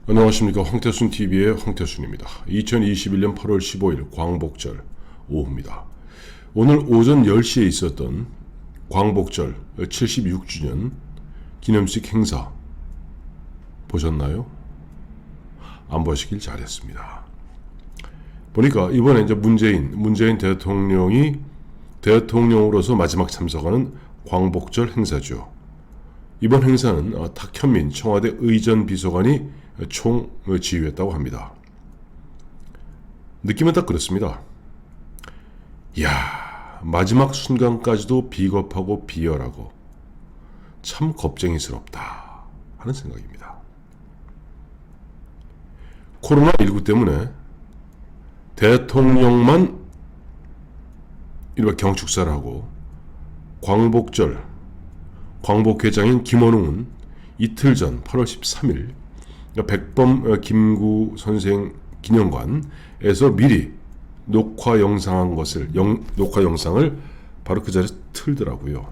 안녕하십니까. 황태순TV의 황태순입니다. 2021년 8월 15일 광복절 오후입니다. 오늘 오전 10시에 있었던 광복절 76주년 기념식 행사 보셨나요? 안 보시길 잘했습니다. 보니까 이번에 이제 문재인 대통령이 대통령으로서 마지막 참석하는 광복절 행사죠. 이번 행사는 탁현민 청와대 의전비서관이 총 지휘했다고 합니다. 느낌은 딱 그렇습니다. 이야, 마지막 순간까지도 비겁하고 비열하고 참 겁쟁이스럽다 하는 생각입니다. 코로나19 때문에 대통령만 이른바 경축사를 하고 광복회장인 김원웅은 이틀 전 8월 13일 백범 김구 선생 기념관에서 미리 녹화 영상을 바로 그 자리에서 틀더라고요.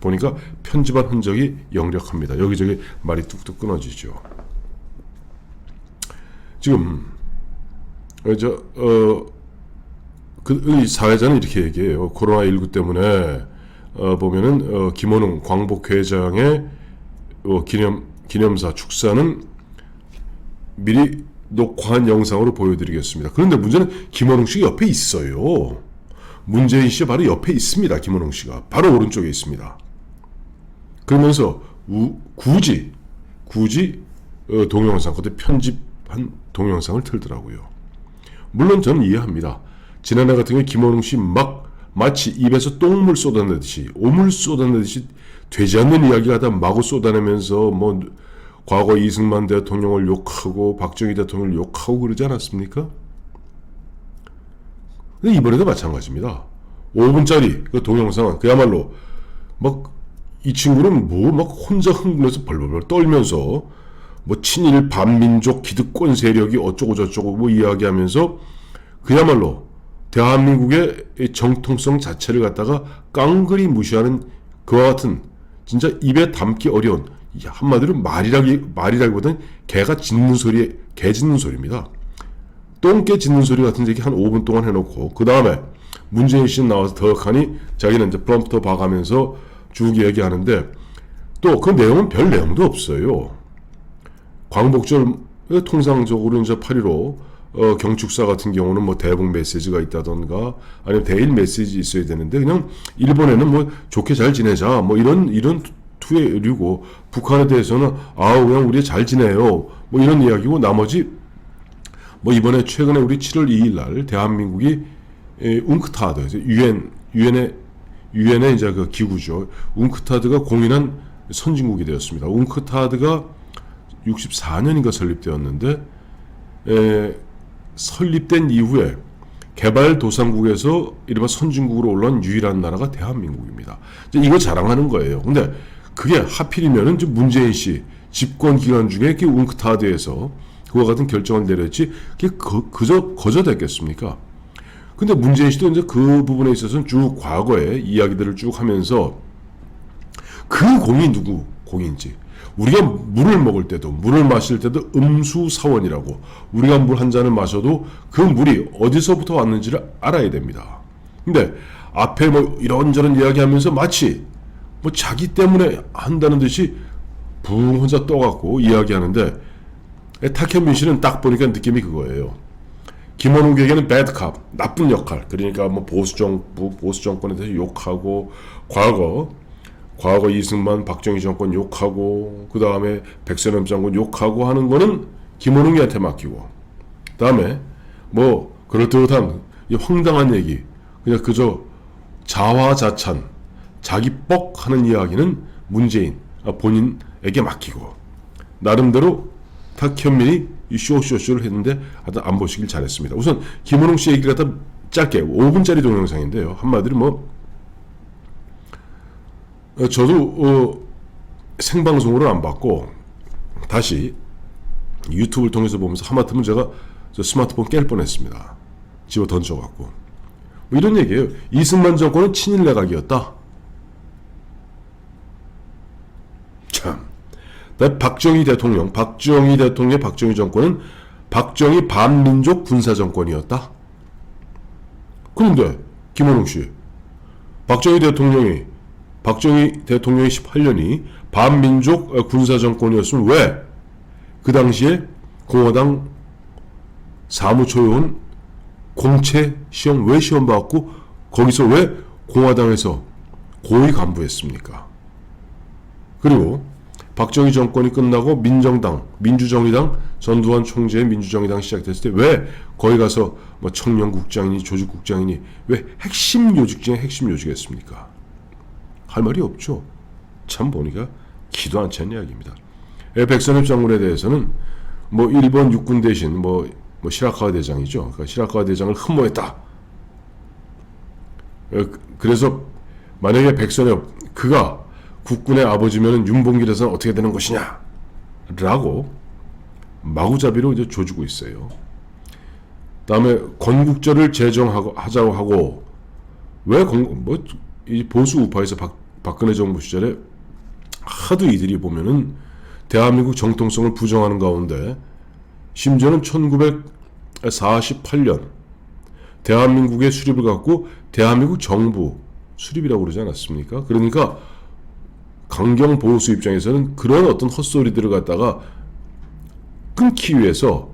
보니까 편집한 흔적이 역력합니다. 여기저기 말이 뚝뚝 끊어지죠. 지금 이 사회자는 이렇게 얘기해요. 코로나19 때문에 보면은 김원웅 광복회장의 기념사 축사는 미리 녹화한 영상으로 보여드리겠습니다. 그런데 문제는 김원웅 씨가 옆에 있어요. 문재인 씨 바로 옆에 있습니다. 김원웅 씨가 바로 오른쪽에 있습니다. 그러면서 굳이 동영상, 그때 편집한 동영상을 틀더라고요. 물론 저는 이해합니다. 지난해 같은 경우에 김원웅 씨 마치 입에서 똥물 쏟아내듯이 오물 쏟아내듯이 되지 않는 이야기가 하다 마구 쏟아내면서 과거 이승만 대통령을 욕하고 박정희 대통령을 욕하고 그러지 않았습니까? 근데 이번에도 마찬가지입니다. 5분짜리 그 동영상은 그야말로 이 친구는 혼자 흥분해서 벌벌 떨면서 친일 반민족 기득권 세력이 어쩌고 저쩌고 이야기하면서 그야말로 대한민국의 정통성 자체를 갖다가 깡그리 무시하는 그와 같은 진짜 입에 담기 어려운, 한마디로 말이라기보다는 개 짖는 소리입니다. 똥개 짖는 소리 같은 얘기 한 5분 동안 해놓고 그 다음에 문재인 씨는 나와서 덕하니 자기는 이제 프롬프터 봐가면서 쭉 얘기하는데 또 그 내용은 별 내용도 없어요. 광복절 통상적으로 이제 8.15 경축사 같은 경우는 대북 메시지가 있다던가 아니면 대일 메시지 있어야 되는데 그냥 일본에는 좋게 잘 지내자 이런 투에이고 북한에 대해서는 그냥 우리 잘 지내요 이런 이야기고 나머지 이번에 최근에 우리 7월 2일 날 대한민국이 웅크타드 유엔의 이제 그 기구죠. 웅크타드가 공인한 선진국이 되었습니다. 웅크타드가 64년인가 설립되었는데 설립된 이후에 개발도상국에서 이른바 선진국으로 올라온 유일한 나라가 대한민국입니다. 이거 자랑하는 거예요. 근데 그게 하필이면은 문재인 씨 집권 기간 중에 웅크타드에서 그와 같은 결정을 내렸지 그게 그저 거저됐겠습니까? 근데 문재인 씨도 이제 그 부분에 있어서는 쭉 과거의 이야기들을 쭉 하면서 그 공이 누구 공인지 우리가 물을 먹을 때도 물을 마실 때도 음수사원이라고 우리가 물 한 잔을 마셔도 그 물이 어디서부터 왔는지를 알아야 됩니다. 근데 앞에 이런저런 이야기하면서 마치 자기 때문에 한다는 듯이 붕 혼자 떠갖고 이야기하는데 탁현민 씨는 딱 보니까 느낌이 그거예요. 김원웅에게는 배드캅, 나쁜 역할. 그러니까 보수 정권에 대해서 욕하고 과거 이승만, 박정희 정권 욕하고 그 다음에 백선엽 장군 욕하고 하는 거는 김원웅이한테 맡기고 그 다음에 그럴듯한 이 황당한 얘기 그냥 그저 자화자찬 자기 뻑 하는 이야기는 문재인 본인에게 맡기고 나름대로 탁현민이 이 쇼를 했는데 하여튼 안 보시길 잘했습니다. 우선 김원웅 씨 얘기를 갖다 짧게 5분짜리 동영상인데요. 한마디로 저도 생방송으로 안 봤고 다시 유튜브를 통해서 보면서 하마터면 제가 저 스마트폰 깰 뻔했습니다. 집어 던져갖고 이런 얘기예요. 이승만 정권은 친일 내각이었다. 참 박정희 대통령의 박정희 정권은 박정희 반민족 군사정권이었다. 그런데 김원웅 씨, 박정희 대통령이 18년이 반민족 군사정권이었으면 왜 그 당시에 공화당 사무처요원 공채 시험 왜 시험 받고 거기서 왜 공화당에서 고위 간부했습니까? 그리고 박정희 정권이 끝나고 민주정의당 전두환 총재의 민주정의당 시작됐을 때 왜 거기 가서 뭐 청년국장이니 조직국장이니 왜 핵심 요직 중에 핵심 요직했습니까? 할 말이 없죠. 참 보니까 기도 안 차는 이야기입니다. 백선엽 장군에 대해서는 뭐 일본 육군 대신 뭐 시라카와 대장이죠. 그러니까 시라카와 대장을 흠모했다. 그래서 만약에 백선엽 그가 국군의 아버지면 윤봉길에서는 어떻게 되는 것이냐 라고 마구잡이로 이제 조지고 있어요. 다음에 건국절을 제정하자고 하고 왜 이 보수 우파에서 박근혜 정부 시절에 하도 이들이 보면은 대한민국 정통성을 부정하는 가운데 심지어는 1948년 대한민국의 수립을 갖고 대한민국 정부 수립이라고 그러지 않았습니까? 그러니까 강경 보수 입장에서는 그런 어떤 헛소리들을 갖다가 끊기 위해서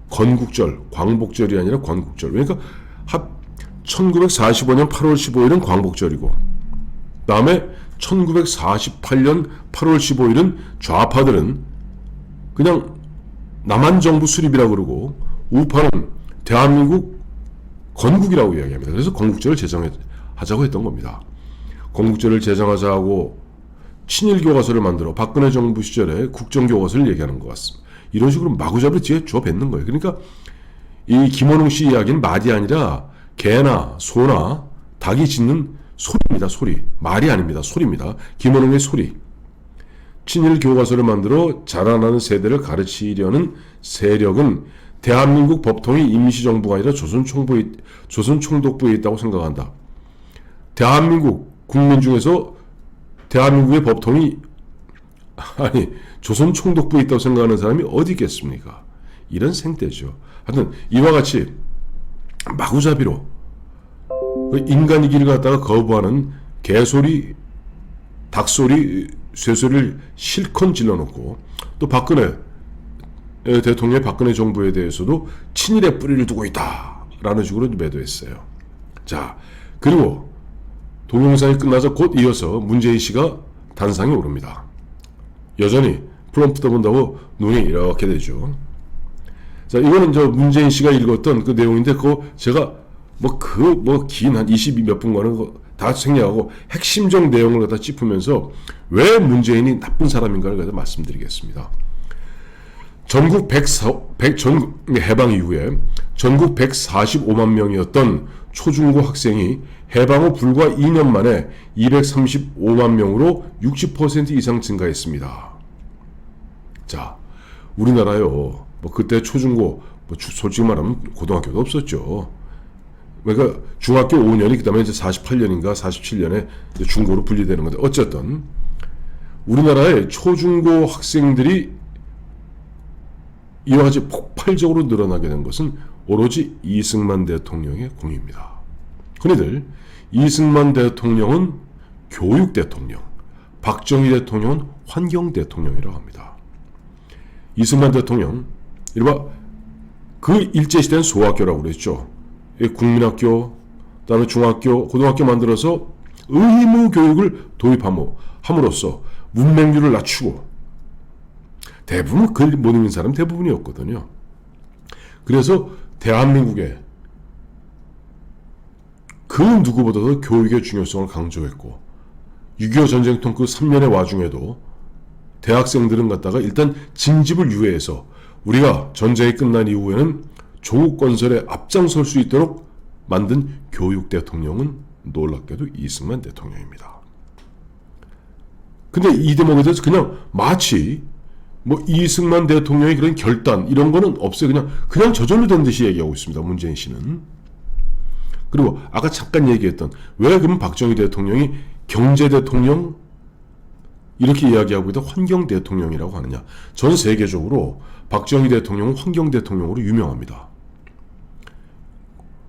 건국절, 광복절이 아니라 건국절. 그러니까 1945년 8월 15일은 광복절이고 다음에 1948년 8월 15일은 좌파들은 그냥 남한정부 수립이라고 그러고 우파는 대한민국 건국이라고 이야기합니다. 그래서 건국절을 제정하자고 했던 겁니다. 건국절을 제정하자고 친일교과서를 만들어 박근혜 정부 시절에 국정교과서를 얘기하는 것 같습니다. 이런 식으로 마구잡이로 뒤에 줘 뱉는 거예요. 그러니까 이 김원웅 씨 이야기는 말이 아니라 개나 소나 닭이 짖는 소리입니다. 소리. 말이 아닙니다. 소리입니다. 김원웅의 소리. 친일 교과서를 만들어 자라나는 세대를 가르치려는 세력은 대한민국 법통이 임시정부가 아니라 조선총독부에 있다고 생각한다. 대한민국 국민 중에서 대한민국의 법통이 조선총독부에 있다고 생각하는 사람이 어디 있겠습니까? 이런 생떼죠. 하여튼 이와 같이 마구잡이로 인간이기를 갖다가 거부하는 개소리, 닭소리, 쇠소리를 실컷 질러놓고 또 박근혜 대통령의 박근혜 정부에 대해서도 친일의 뿌리를 두고 있다라는 식으로 매도했어요. 자, 그리고 동영상이 끝나서 곧 이어서 문재인 씨가 단상에 오릅니다. 여전히 프롬프터 본다고 눈이 이렇게 되죠. 자, 이거는 문재인 씨가 읽었던 그 내용인데 그거 제가 긴 한 20 몇 분간은 다 생략하고 핵심적 내용을 갖다 짚으면서 왜 문재인이 나쁜 사람인가를 갖다 말씀드리겠습니다. 전국 해방 이후에 전국 145만 명이었던 초중고 학생이 해방 후 불과 2년 만에 235만 명으로 60% 이상 증가했습니다. 자, 우리나라요. 그때 초중고 솔직히 말하면 고등학교도 없었죠. 그러니까 중학교 5년이 그 다음에 이제 48년인가 47년에 이제 중고로 분리되는 건데 어쨌든 우리나라의 초중고 학생들이 이와 같이 폭발적으로 늘어나게 된 것은 오로지 이승만 대통령의 공입니다. 흔히들 이승만 대통령은 교육 대통령, 박정희 대통령은 환경 대통령이라고 합니다. 이승만 대통령, 이른바 그 일제시대는 소학교라고 그랬죠. 국민학교, 그다음에 중학교, 고등학교 만들어서 의무 교육을 도입함으로써 문맹률을 낮추고 대부분 글 못 읽는 사람 대부분이었거든요. 그래서 대한민국에 그 누구보다도 교육의 중요성을 강조했고 6.25 전쟁통 그 3년의 와중에도 대학생들은 갖다가 일단 징집을 유예해서 우리가 전쟁이 끝난 이후에는 조국 건설에 앞장설 수 있도록 만든 교육 대통령은 놀랍게도 이승만 대통령입니다. 근데 이 대목에 대해서 그냥 마치 이승만 대통령의 그런 결단 이런 거는 없어요. 그냥 저절로 된 듯이 얘기하고 있습니다. 문재인 씨는. 그리고 아까 잠깐 얘기했던 왜 그러면 박정희 대통령이 경제 대통령 이렇게 이야기하고 있다 환경 대통령이라고 하느냐. 전 세계적으로 박정희 대통령은 환경 대통령으로 유명합니다.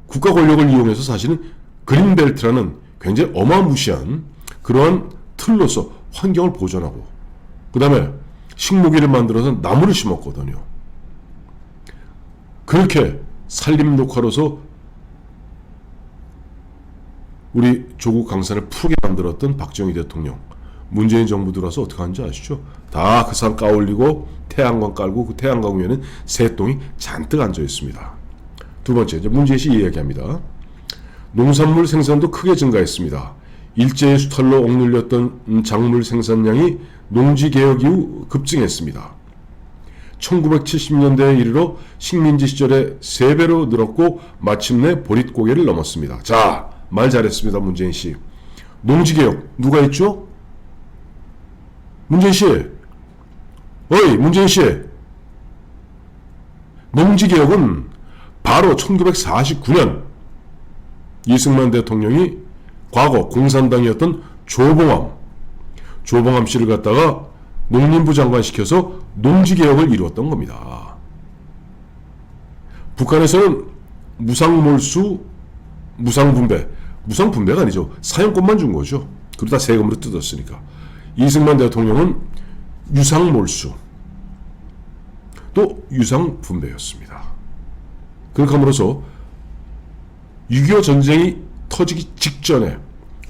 국가 권력을 이용해서 사실은 그린벨트라는 굉장히 어마무시한 그러한 틀로서 환경을 보존하고 그 다음에 식목일을 만들어서 나무를 심었거든요. 그렇게 산림 녹화로서 우리 조국 강산을 푸르게 만들었던 박정희 대통령, 문재인 정부 들어서 어떻게 하는지 아시죠? 다 그 산 까올리고 태양광 깔고 그 태양광 위에는 새똥이 잔뜩 앉아 있습니다. 두 번째, 이제 문재인 씨 이야기합니다. 농산물 생산도 크게 증가했습니다. 일제의 수탈로 억눌렸던 작물 생산량이 농지개혁 이후 급증했습니다. 1970년대에 이르러 식민지 시절에 3배로 늘었고 마침내 보릿고개를 넘었습니다. 자, 말 잘했습니다. 문재인 씨. 농지개혁 누가 했죠? 문재인 씨. 어이 문재인 씨. 농지개혁은 바로 1949년 이승만 대통령이 과거 공산당이었던 조봉암 씨를 갖다가 농림부 장관 시켜서 농지개혁을 이루었던 겁니다. 북한에서는 무상몰수, 무상분배가 아니죠. 사용권만 준 거죠. 그러다 세금으로 뜯었으니까. 이승만 대통령은 유상몰수, 또 유상분배였습니다. 그렇게 함으로써 6.25 전쟁이 터지기 직전에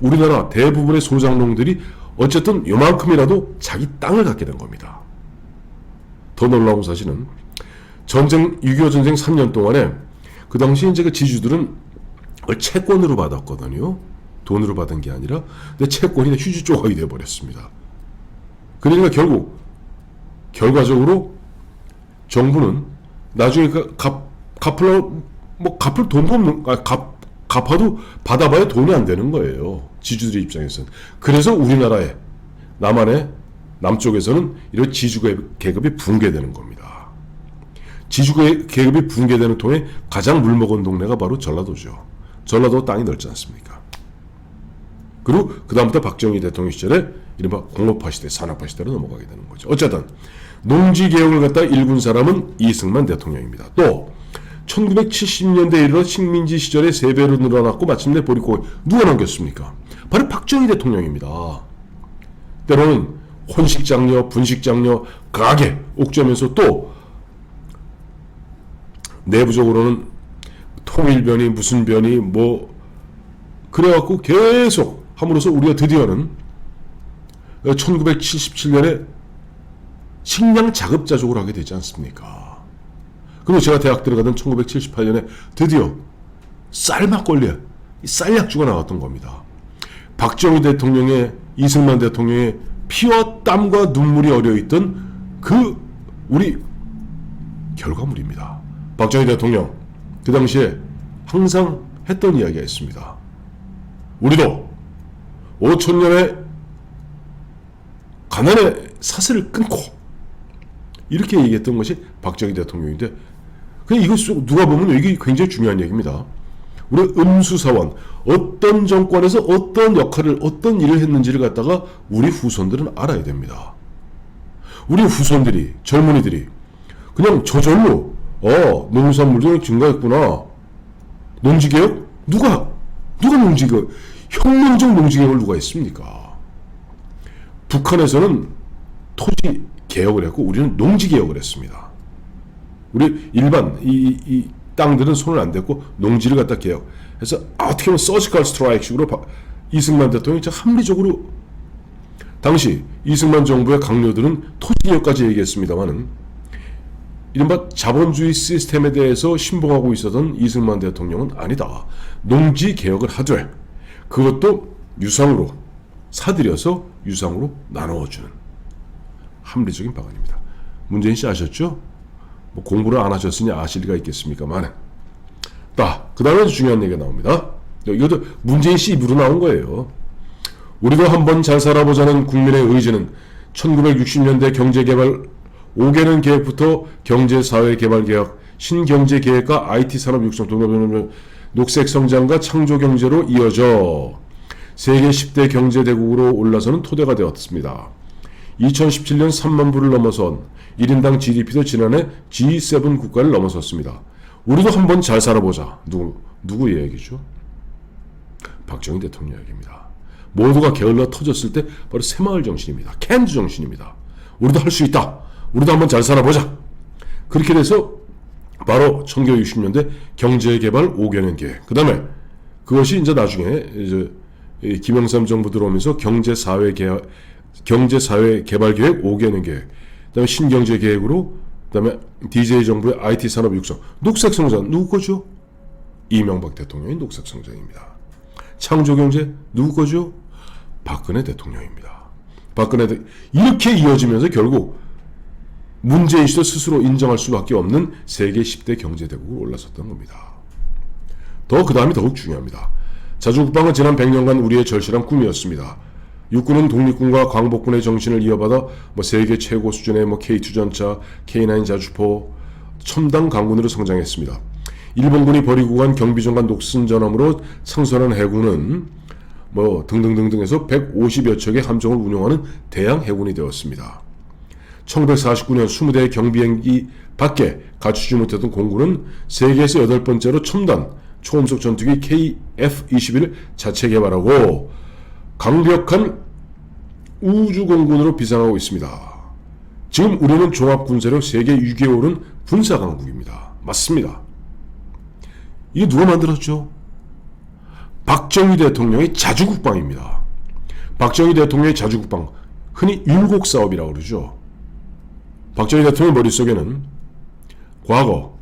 우리나라 대부분의 소작농들이 어쨌든 요만큼이라도 자기 땅을 갖게 된 겁니다. 더 놀라운 사실은 6.25 전쟁 3년 동안에 그 당시 이제 그 지주들은 채권으로 받았거든요. 돈으로 받은 게 아니라. 근데 채권이 휴지 조각이 되어버렸습니다. 그러니까 결과적으로 정부는 나중에 갚을 돈도 없는, 갚아도 받아봐야 돈이 안 되는 거예요. 지주들의 입장에서는. 그래서 우리나라에, 남쪽에서는 이런 지주계급이 붕괴되는 겁니다. 지주계급이 붕괴되는 통에 가장 물먹은 동네가 바로 전라도죠. 전라도 땅이 넓지 않습니까? 그리고 그 다음부터 박정희 대통령 시절에 이른바 공업화 시대, 산업화 시대로 넘어가게 되는 거죠. 어쨌든 농지개혁을 갖다 일군 사람은 이승만 대통령입니다. 또 1970년대에 이르러 식민지 시절에 3배로 늘어났고 마침내 보릿고개 누가 남겼습니까? 바로 박정희 대통령입니다. 때로는 혼식장려, 분식장려, 강하게 옥죄면서 또 내부적으로는 통일변이 무슨 변이 그래갖고 계속 함으로써 우리가 드디어는 1977년에 식량 자급자족을 하게 되지 않습니까? 그리고 제가 대학 들어가던 1978년에 드디어 쌀막걸리에 쌀약주가 나왔던 겁니다. 박정희 대통령의, 이승만 대통령의 피와 땀과 눈물이 어려있던 우리 결과물입니다. 박정희 대통령 그 당시에 항상 했던 이야기가 있습니다. 우리도 5천년의 가난의 사슬을 끊고, 이렇게 얘기했던 것이 박정희 대통령인데, 그냥 이거 누가 보면 이게 굉장히 중요한 얘기입니다. 우리 음수사원, 어떤 정권에서 어떤 역할을, 어떤 일을 했는지를 갖다가 우리 후손들은 알아야 됩니다. 우리 후손들이, 젊은이들이 그냥 저절로 농산물도 증가했구나, 농지개혁? 누가 농지개혁, 혁명적 농지개혁을 누가 했습니까? 북한에서는 토지 개혁을 했고 우리는 농지 개혁을 했습니다. 우리 일반 이 땅들은 손을 안 댔고 농지를 갖다 개혁해서 어떻게 보면 서지컬 스트라이크식으로 이승만 대통령이 합리적으로, 당시 이승만 정부의 강요들은 토지 개혁까지 얘기했습니다만은 이른바 자본주의 시스템에 대해서 신봉하고 있었던 이승만 대통령은 아니다, 농지 개혁을 하되 그것도 유상으로 사들여서 유상으로 나누어주는 합리적인 방안입니다. 문재인 씨 아셨죠? 공부를 안 하셨으니 아실 리가 있겠습니까만, 그 다음에 중요한 얘기가 나옵니다. 이것도 문재인 씨 입으로 나온 거예요. 우리도 한번 잘 살아보자는 국민의 의지는 1960년대 경제개발 5개년 계획부터 경제사회개발개혁, 신경제계획과 IT산업 육성, 녹색성장과 창조경제로 이어져 세계 10대 경제대국으로 올라서는 토대가 되었습니다. 2017년 3만 불을 넘어선 1인당 GDP도 지난해 G7 국가를 넘어섰습니다. 우리도 한번 잘 살아보자. 누구 얘기죠? 박정희 대통령 얘기입니다. 모두가 게을러 터졌을 때 바로 새마을 정신입니다. 캔즈 정신입니다. 우리도 할 수 있다. 우리도 한번 잘 살아보자. 그렇게 돼서 바로 1960년대 경제개발 5개년 계획. 그 다음에 그것이 이제 나중에 이제 김영삼 정부 들어오면서 경제사회개발계획 5개년 계획. 그 다음에 신경제계획으로 그 다음에 DJ 정부의 IT 산업 육성. 녹색성장 누구 거죠? 이명박 대통령의 녹색성장입니다. 창조경제 누구 거죠? 박근혜 대통령입니다. 이렇게 이어지면서 결국 문재인 씨도 스스로 인정할 수밖에 없는 세계 10대 경제대국으로 올라섰던 겁니다. 그 다음이 더욱 중요합니다. 자주국방은 지난 100년간 우리의 절실한 꿈이었습니다. 육군은 독립군과 광복군의 정신을 이어받아 세계 최고 수준의 K2 전차, K9 자주포, 첨단 강군으로 성장했습니다. 일본군이 버리고 간 경비정관 녹슨 전함으로 창설한 해군은 등등등등해서 150여 척의 함정을 운용하는 대양 해군이 되었습니다. 1949년 20대의 경비행기 밖에 갖추지 못했던 공군은 세계에서 8번째로 첨단 초음속 전투기 KF-21을 자체 개발하고 강력한 우주공군으로 비상하고 있습니다. 지금 우리는 종합군사력 세계 6위에 오른 군사강국입니다. 맞습니다. 이게 누가 만들었죠? 박정희 대통령의 자주국방입니다. 박정희 대통령의 자주국방, 흔히 율곡사업이라고 그러죠. 박정희 대통령 머릿속에는 과거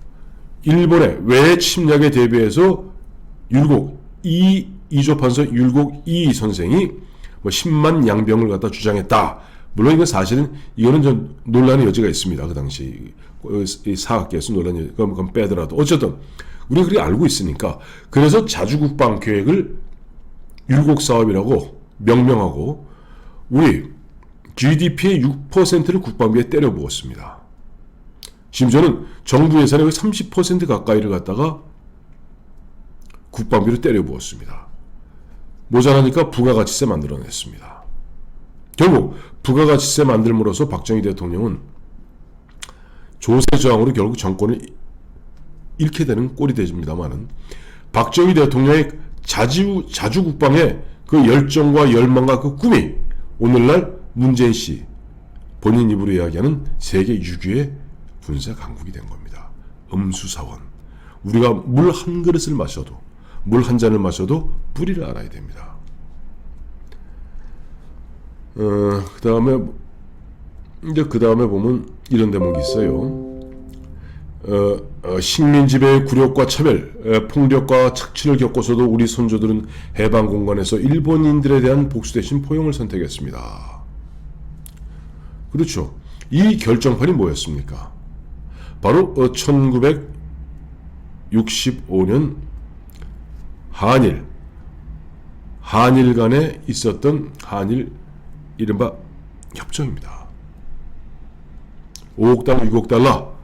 일본의 외 침략에 대비해서 율곡 이조판서 율곡 이 선생이 10만 양병을 갖다 주장했다. 물론 이건 사실은 이거는 좀 논란의 여지가 있습니다. 그 당시 사학계에서 논란이 그건 빼더라도 어쨌든 우리가 그렇게 알고 있으니까 그래서 자주국방 계획을 율곡사업이라고 명명하고 우리 GDP의 6%를 국방비에 때려 부었습니다. 심지어는 정부 예산의 30% 가까이를 갖다가 국방비로 때려 부었습니다. 모자라니까 부가가치세 만들어냈습니다. 결국 부가가치세 만들므로써 박정희 대통령은 조세저항으로 결국 정권을 잃게 되는 꼴이 됩니다만은 박정희 대통령의 자주국방의 그 열정과 열망과 그 꿈이 오늘날 문재인 씨 본인 입으로 이야기하는 세계 6위의 군사 강국이 된 겁니다. 음수사원. 우리가 물 한 그릇을 마셔도 물 한 잔을 마셔도 뿌리를 알아야 됩니다. 그 다음에 보면 이런 대목이 있어요. 식민지배의 굴욕과 차별, 폭력과 착취를 겪고서도 우리 선조들은 해방 공간에서 일본인들에 대한 복수 대신 포용을 선택했습니다. 그렇죠. 이 결정판이 뭐였습니까? 바로 1965년 한일 간에 있었던 한일 이른바 협정입니다. 5억 달러, 6억 달러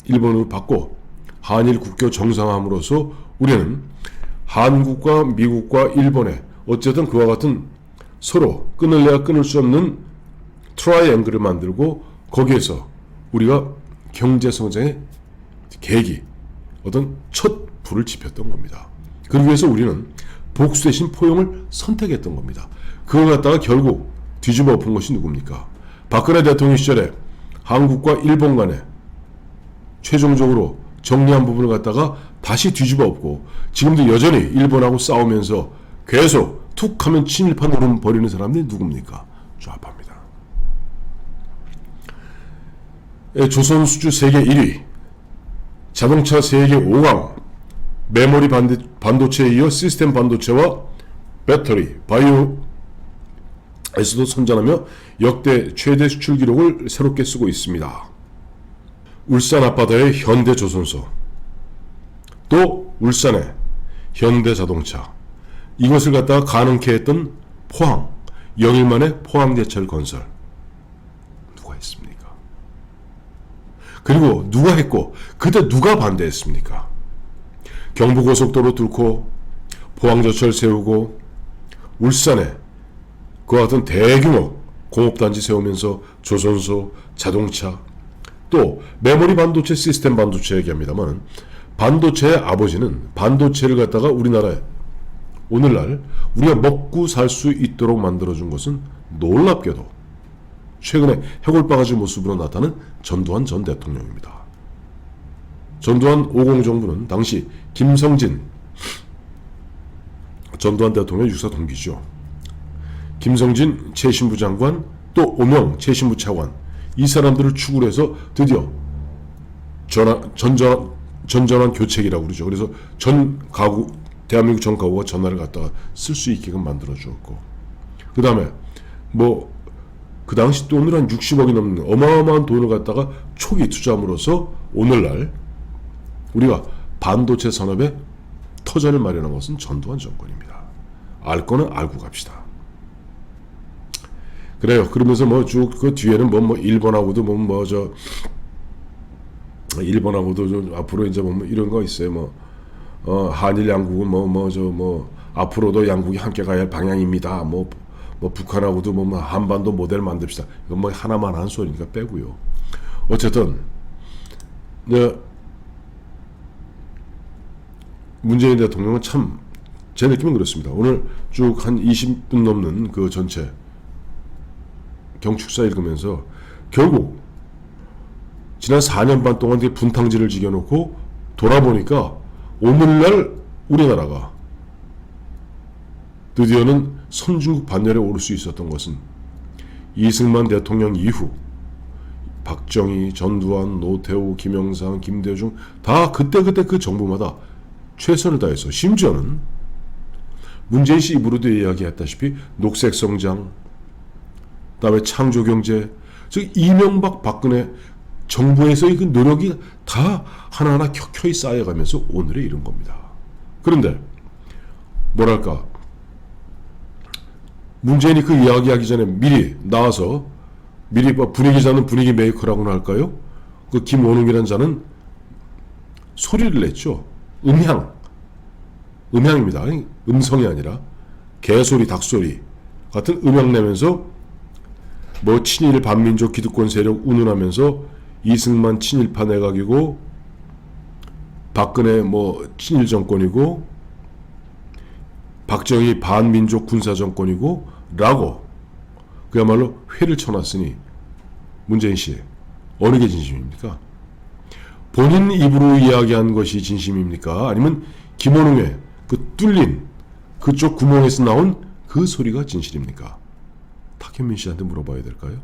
일본으로 받고 한일 국교 정상함으로써 우리는 한국과 미국과 일본의 어쨌든 그와 같은 서로 끊을래야 끊을 수 없는 트라이앵글을 만들고 거기에서 우리가 경제성장의 계기, 어떤 첫 불을 지폈던 겁니다. 그러기 위해서 우리는 복수 대신 포용을 선택했던 겁니다. 그걸 갖다가 결국 뒤집어 엎은 것이 누굽니까? 박근혜 대통령 시절에 한국과 일본 간에 최종적으로 정리한 부분을 갖다가 다시 뒤집어 엎고 지금도 여전히 일본하고 싸우면서 계속 툭 하면 친일파 노름 벌이는 사람들이 누굽니까? 좌파입니다. 조선 수주 세계 1위, 자동차 세계 5강, 메모리 반도체에 이어 시스템 반도체와 배터리, 바이오에서도 선전하며 역대 최대 수출 기록을 새롭게 쓰고 있습니다. 울산 앞바다의 현대조선소, 또 울산의 현대자동차, 이것을 갖다가 가능케 했던 포항, 영일만의 포항제철 건설. 누가 했습니까? 그리고 누가 했고 그때 누가 반대했습니까? 경부고속도로 뚫고 포항제철 세우고 울산에 그와 같은 대규모 공업단지 세우면서 조선소, 자동차, 또 메모리 반도체, 시스템 반도체 얘기합니다만 반도체의 아버지는 반도체를 갖다가 우리나라에 오늘날 우리가 먹고 살 수 있도록 만들어준 것은 놀랍게도 최근에 해골바가지 모습으로 나타난 전두환 전 대통령입니다. 전두환 50 정부는 당시 김성진 전두환 대통령 육사 동기죠. 김성진 최신부 장관 또 오명 최신부 차관 이 사람들을 축으로 해서 드디어 전전환 교책이라고 그러죠. 그래서 전 가구 대한민국 전 가구가 전화를 갖다가 쓸 수 있게끔 만들어 주었고 그 다음에 뭐 그 당시 돈을 한 60억이 넘는 어마어마한 돈을 갖다가 초기 투자함으로써 오늘날 우리가 반도체 산업에 터전을 마련한 것은 전두환 정권입니다. 알 거는 알고 갑시다. 그래요. 그러면서 뭐 쭉 그 뒤에는 뭐 일본하고도 일본하고도 좀 앞으로 이제 뭐 이런 거 있어요. 뭐 한일 양국은 앞으로도 양국이 함께 가야 할 방향입니다. 뭐 북한하고도 한반도 모델 만듭시다. 이건 뭐 하나만 한 소리니까 빼고요. 어쨌든 문재인 대통령은 참 제 느낌은 그렇습니다. 오늘 쭉 한 20분 넘는 그 전체 경축사 읽으면서 결국 지난 4년 반 동안 분탕질을 지겨놓고 돌아보니까 오늘날 우리나라가 드디어는 선진국 반열에 오를 수 있었던 것은 이승만 대통령 이후 박정희, 전두환, 노태우, 김영삼, 김대중 다 그때 그 정부마다 최선을 다해서 심지어는 문재인 씨 입으로도 이야기했다시피 녹색성장 그다음에 창조경제 즉 이명박 박근혜 정부에서의 그 노력이 다 하나하나 켜켜이 쌓여가면서 오늘에 이른 겁니다. 그런데 뭐랄까 문재인이 그 이야기하기 전에 미리 나와서 미리 분위기 자는 분위기 메이커라고나 할까요? 그 김원웅이라는 자는 소리를 냈죠. 음향입니다. 음성이 아니라 개소리, 닭소리 같은 음향 내면서 뭐 친일 반민족 기득권 세력 운운하면서 이승만 친일파 내각이고 박근혜 뭐 친일 정권이고 박정희 반민족 군사 정권이고 라고 그야말로 회를 쳐놨으니 문재인 씨 어느 게 진심입니까? 본인 입으로 이야기한 것이 진심입니까? 아니면 김원웅의 그 뚫린 그쪽 구멍에서 나온 그 소리가 진실입니까? 탁현민 씨한테 물어봐야 될까요?